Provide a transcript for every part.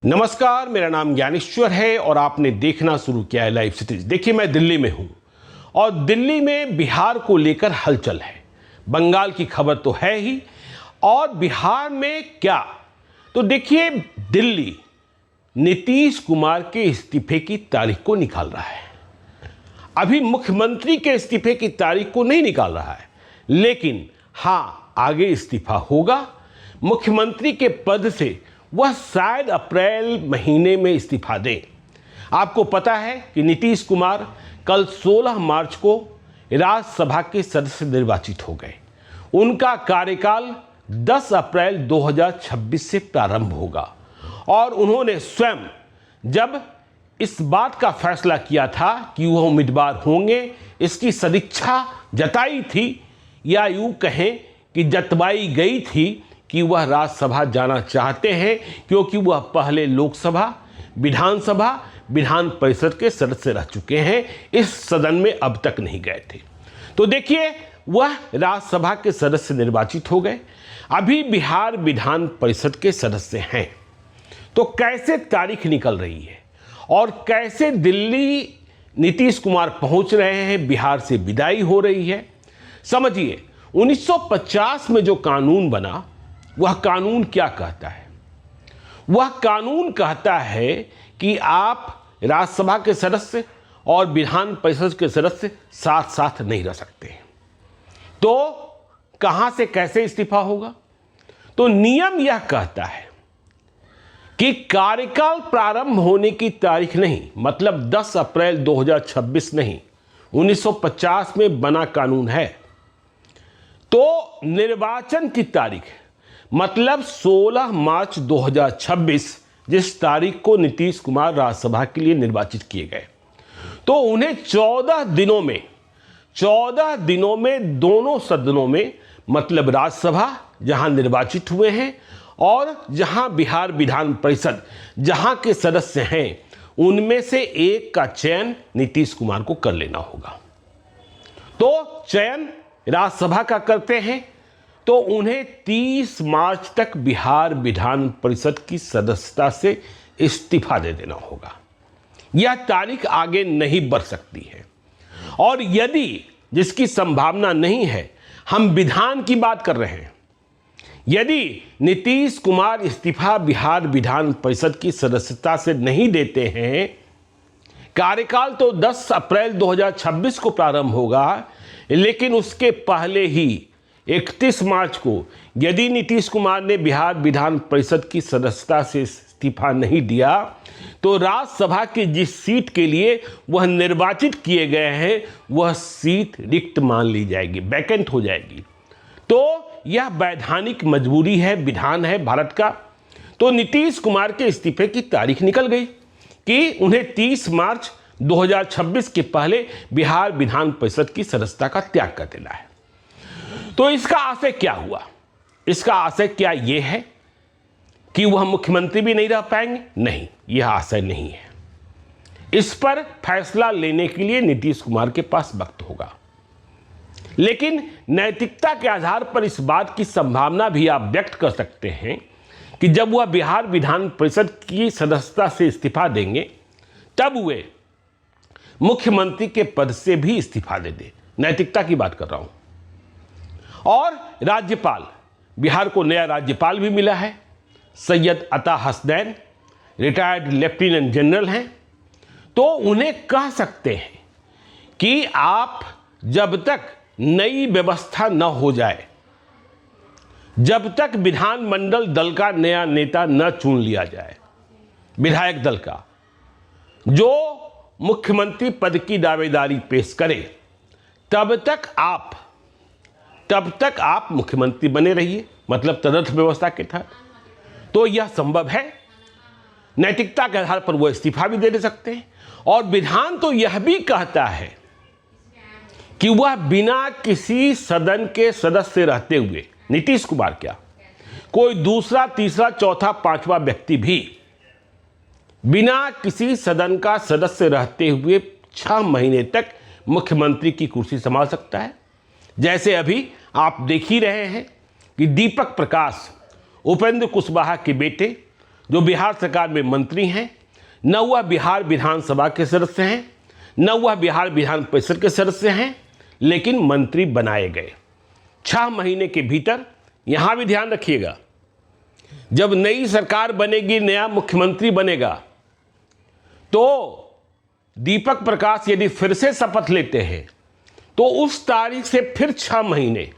नमस्कार, मेरा नाम ज्ञानेश्वर है और आपने देखना शुरू किया है लाइव सिटीज। देखिए, मैं दिल्ली में हूं और दिल्ली में बिहार को लेकर हलचल है। बंगाल की खबर तो है ही, और बिहार में क्या, तो देखिए, दिल्ली नीतीश कुमार के इस्तीफे की तारीख को निकाल रहा है। अभी मुख्यमंत्री के इस्तीफे की तारीख को नहीं निकाल रहा है, लेकिन हां, आगे इस्तीफा होगा। मुख्यमंत्री के पद से वह शायद अप्रैल महीने में इस्तीफा दें। आपको पता है कि नीतीश कुमार कल 16 मार्च को राज्यसभा के सदस्य निर्वाचित हो गए। उनका कार्यकाल 10 अप्रैल 2026 से प्रारंभ होगा और उन्होंने स्वयं जब इस बात का फैसला किया था कि वह उम्मीदवार होंगे, इसकी सदिच्छा जताई थी, या यूं कहें कि जतवाई गई थी कि वह राज्यसभा जाना चाहते हैं, क्योंकि वह पहले लोकसभा, विधानसभा, विधान परिषद के सदस्य रह चुके हैं। इस सदन में अब तक नहीं गए थे। तो देखिए, वह राज्यसभा के सदस्य निर्वाचित हो गए, अभी बिहार विधान परिषद के सदस्य हैं। तो कैसे तारीख निकल रही है और कैसे दिल्ली नीतीश कुमार पहुंच रहे हैं, बिहार से विदाई हो रही है, समझिए। 1950 में जो कानून बना, वह कानून क्या कहता है? वह कानून कहता है कि आप राज्यसभा के सदस्य और विधान परिषद के सदस्य साथ साथ नहीं रह सकते। तो कहां से कैसे इस्तीफा होगा? तो नियम यह कहता है कि कार्यकाल प्रारंभ होने की तारीख नहीं, मतलब 10 अप्रैल 2026 नहीं, 1950 में बना कानून है। तो निर्वाचन की तारीख मतलब 16 मार्च 2026, जिस तारीख को नीतीश कुमार राज्यसभा के लिए निर्वाचित किए गए, तो उन्हें 14 दिनों में दोनों सदनों में, मतलब राज्यसभा जहां निर्वाचित हुए हैं और जहां बिहार विधान परिषद जहां के सदस्य हैं, उनमें से एक का चयन नीतीश कुमार को कर लेना होगा। तो चयन राज्यसभा का करते हैं तो उन्हें 30 मार्च तक बिहार विधान परिषद की सदस्यता से इस्तीफा दे देना होगा। यह तारीख आगे नहीं बढ़ सकती है। और यदि, जिसकी संभावना नहीं है, हम विधान की बात कर रहे हैं, यदि नीतीश कुमार इस्तीफा बिहार विधान परिषद की सदस्यता से नहीं देते हैं, कार्यकाल तो 10 अप्रैल 2026 को प्रारंभ होगा, लेकिन उसके पहले ही 31 मार्च को यदि नीतीश कुमार ने बिहार विधान परिषद की सदस्यता से इस्तीफा नहीं दिया, तो राज्यसभा की जिस सीट के लिए वह निर्वाचित किए गए हैं, वह सीट रिक्त मान ली जाएगी, वैकेंट हो जाएगी। तो यह वैधानिक मजबूरी है, विधान है भारत का। तो नीतीश कुमार के इस्तीफे की तारीख निकल गई कि उन्हें 30 मार्च 2026 के पहले बिहार विधान परिषद की सदस्यता का त्याग कर देना है। तो इसका आशय क्या हुआ? इसका आशय क्या यह है कि वह मुख्यमंत्री भी नहीं रह पाएंगे? नहीं, यह आशय नहीं है। इस पर फैसला लेने के लिए नीतीश कुमार के पास वक्त होगा, लेकिन नैतिकता के आधार पर इस बात की संभावना भी आप व्यक्त कर सकते हैं कि जब वह बिहार विधान परिषद की सदस्यता से इस्तीफा देंगे, तब वे मुख्यमंत्री के पद से भी इस्तीफा दे दें। नैतिकता की बात कर रहा हूं। और राज्यपाल, बिहार को नया राज्यपाल भी मिला है, सैयद अता हसनैन, रिटायर्ड लेफ्टिनेंट जनरल हैं। तो उन्हें कह सकते हैं कि आप जब तक नई व्यवस्था न हो जाए, जब तक विधानमंडल दल का नया नेता न चुन लिया जाए, विधायक दल का, जो मुख्यमंत्री पद की दावेदारी पेश करे, तब तक आप मुख्यमंत्री बने रहिए, मतलब तदर्थ व्यवस्था के तहत। तो यह संभव है। नैतिकता के आधार पर वो इस्तीफा भी दे सकते हैं। और विधान तो यह भी कहता है कि वह बिना किसी सदन के सदस्य रहते हुए, नीतीश कुमार क्या, कोई दूसरा, तीसरा, चौथा, पांचवा व्यक्ति भी बिना किसी सदन का सदस्य रहते हुए 6 महीने तक मुख्यमंत्री की कुर्सी संभाल सकता है। जैसे अभी आप देख ही रहे हैं कि दीपक प्रकाश, उपेंद्र कुशवाहा के बेटे, जो बिहार सरकार में मंत्री हैं, न वह बिहार विधानसभा के सदस्य हैं, न वह बिहार विधान परिषद के सदस्य हैं, लेकिन मंत्री बनाए गए। 6 महीने के भीतर, यहां भी ध्यान रखिएगा, जब नई सरकार बनेगी, नया मुख्यमंत्री बनेगा, तो दीपक प्रकाश यदि फिर से शपथ लेते हैं तो उस तारीख से फिर 6 महीने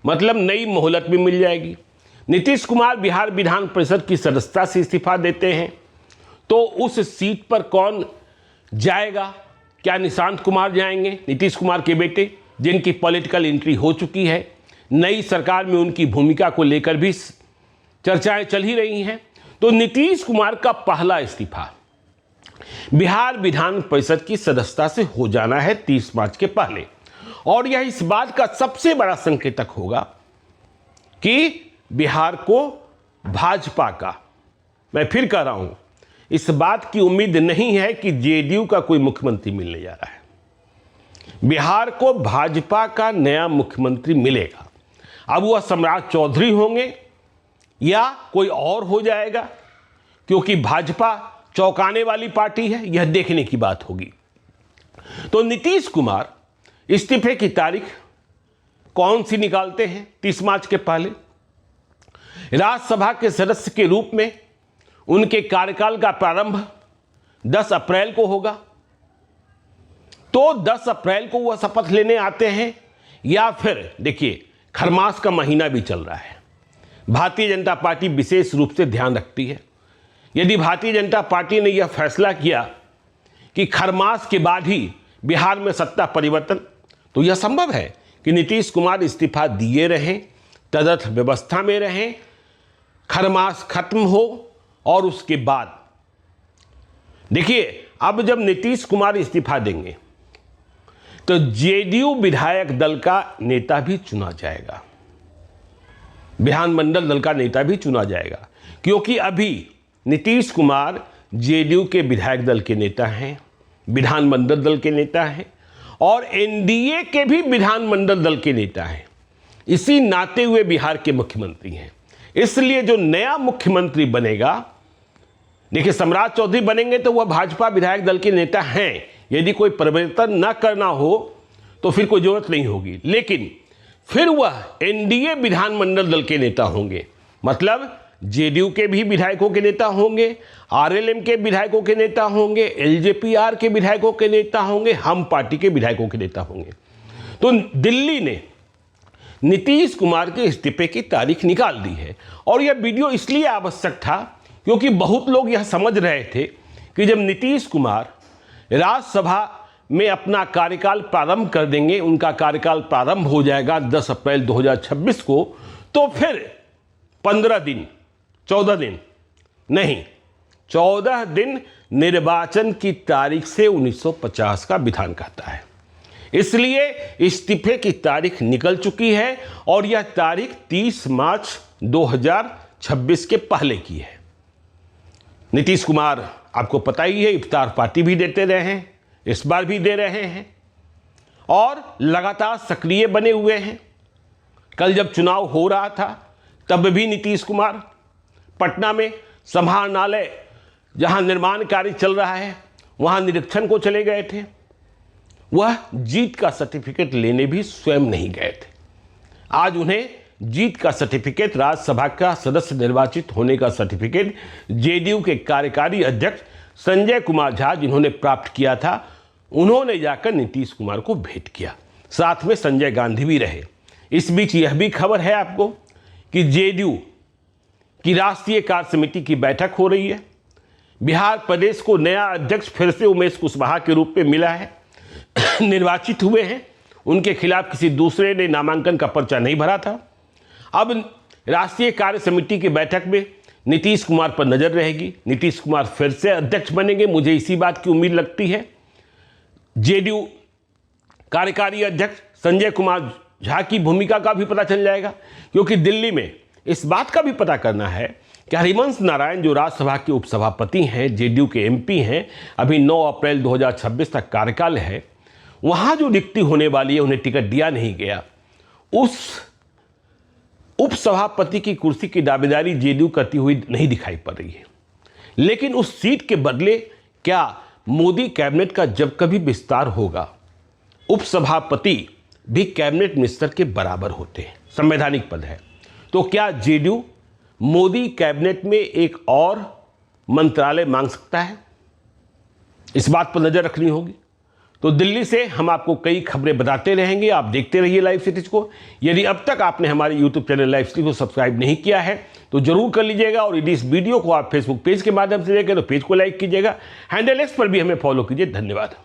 मतलब नई मोहलत भी मिल जाएगी। नीतीश कुमार बिहार विधान परिषद की सदस्यता से इस्तीफा देते हैं तो उस सीट पर कौन जाएगा? क्या निशांत कुमार जाएंगे, नीतीश कुमार के बेटे, जिनकी पॉलिटिकल एंट्री हो चुकी है? नई सरकार में उनकी भूमिका को लेकर भी चर्चाएं चल ही रही हैं। तो नीतीश कुमार का पहला इस्तीफा बिहार विधान परिषद की सदस्यता से हो जाना है 30 मार्च के पहले, और यह इस बात का सबसे बड़ा संकेतक होगा कि बिहार को भाजपा का, मैं फिर कह रहा हूं, इस बात की उम्मीद नहीं है कि जेडीयू का कोई मुख्यमंत्री मिलने जा रहा है। बिहार को भाजपा का नया मुख्यमंत्री मिलेगा। अब वह सम्राट चौधरी होंगे या कोई और हो जाएगा, क्योंकि भाजपा चौंकाने वाली पार्टी है, यह देखने की बात होगी। तो नीतीश कुमार इस्तीफे की तारीख कौन सी निकालते हैं 30 मार्च के पहले? राज्यसभा के सदस्य के रूप में उनके कार्यकाल का प्रारंभ 10 अप्रैल को होगा। तो 10 अप्रैल को वह शपथ लेने आते हैं, या फिर देखिए खरमास का महीना भी चल रहा है। भारतीय जनता पार्टी विशेष रूप से ध्यान रखती है। यदि भारतीय जनता पार्टी ने यह फैसला किया कि खरमास के बाद ही बिहार में सत्ता परिवर्तन, तो यह संभव है कि नीतीश कुमार इस्तीफा दिए रहें, तदर्थ व्यवस्था में रहें, खरमास खत्म हो और उसके बाद देखिए, अब जब नीतीश कुमार इस्तीफा देंगे तो जेडीयू विधायक दल का नेता भी चुना जाएगा, विधानमंडल दल का नेता भी चुना जाएगा, क्योंकि अभी नीतीश कुमार जेडीयू के विधायक दल के नेता हैं, विधानमंडल दल के नेता हैं और एनडीए के भी विधानमंडल दल के नेता हैं। इसी नाते हुए बिहार के मुख्यमंत्री हैं। इसलिए जो नया मुख्यमंत्री बनेगा, देखिए सम्राट चौधरी बनेंगे तो वह भाजपा विधायक दल के नेता हैं। यदि कोई परिवर्तन न करना हो तो फिर कोई जरूरत नहीं होगी, लेकिन फिर वह एनडीए विधानमंडल दल के नेता होंगे, मतलब जेडीयू के भी विधायकों के नेता होंगे, आरएलएम के विधायकों के नेता होंगे, एलजेपीआर के विधायकों के नेता होंगे, हम पार्टी के विधायकों के नेता होंगे। तो दिल्ली ने नीतीश कुमार के इस्तीफे की तारीख निकाल दी है, और यह वीडियो इसलिए आवश्यक था क्योंकि बहुत लोग यह समझ रहे थे कि जब नीतीश कुमार राज्यसभा में अपना कार्यकाल प्रारंभ कर देंगे, उनका कार्यकाल प्रारंभ हो जाएगा 10 अप्रैल 2026 को, तो फिर 15 दिन, 14 दिन नहीं, 14 दिन निर्वाचन की तारीख से 1950 का विधान कहता है। इसलिए इस्तीफे की तारीख निकल चुकी है और यह तारीख 30 मार्च 2026 के पहले की है। नीतीश कुमार आपको पता ही है, इफ्तार पार्टी भी देते रहे हैं, इस बार भी दे रहे हैं और लगातार सक्रिय बने हुए हैं। कल जब चुनाव हो रहा था तब भी नीतीश कुमार पटना में समाहरणालय जहां निर्माण कार्य चल रहा है वहां निरीक्षण को चले गए थे। वह जीत का सर्टिफिकेट लेने भी स्वयं नहीं गए थे। आज उन्हें जीत का सर्टिफिकेट, राज्यसभा का सदस्य निर्वाचित होने का सर्टिफिकेट जेडीयू के कार्यकारी अध्यक्ष संजय कुमार झा जिन्होंने प्राप्त किया था, उन्होंने जाकर नीतीश कुमार को भेंट किया। साथ में संजय गांधी भी रहे। इस बीच यह भी खबर है आपको कि जेडीयू की राष्ट्रीय कार्य समिति की बैठक हो रही है। बिहार प्रदेश को नया अध्यक्ष फिर से उमेश कुशवाहा के रूप में मिला है, निर्वाचित हुए हैं। उनके खिलाफ किसी दूसरे ने नामांकन का पर्चा नहीं भरा था। अब राष्ट्रीय कार्य समिति की बैठक में नीतीश कुमार पर नजर रहेगी। नीतीश कुमार फिर से अध्यक्ष बनेंगे, मुझे इसी बात की उम्मीद लगती है। जेडीयू कार्यकारी अध्यक्ष संजय कुमार झा की भूमिका का भी पता चल जाएगा, क्योंकि दिल्ली में इस बात का भी पता करना है कि हरिवंश नारायण जो राज्यसभा के उपसभापति हैं, जेडीयू के एमपी हैं, अभी 9 अप्रैल 2026 तक कार्यकाल है, वहां जो रिक्ति होने वाली है, उन्हें टिकट दिया नहीं गया। उस उपसभापति की कुर्सी की दावेदारी जेडीयू करती हुई नहीं दिखाई पड़ रही है। लेकिन उस सीट के बदले क्या मोदी कैबिनेट का जब कभी विस्तार होगा, उपसभापति भी कैबिनेट मिनिस्टर के बराबर होते हैं, संवैधानिक पद है, तो क्या जेडीयू मोदी कैबिनेट में एक और मंत्रालय मांग सकता है? इस बात पर नजर रखनी होगी। तो दिल्ली से हम आपको कई खबरें बताते रहेंगे, आप देखते रहिए लाइव सिटीज को। यदि अब तक आपने हमारे यूट्यूब चैनल लाइव सिटीज को सब्सक्राइब नहीं किया है तो जरूर कर लीजिएगा, और यदि इस वीडियो को आप फेसबुक पेज के माध्यम से देखें तो पेज को लाइक कीजिएगा, हैंडल एक्स पर भी हमें फॉलो कीजिए। धन्यवाद।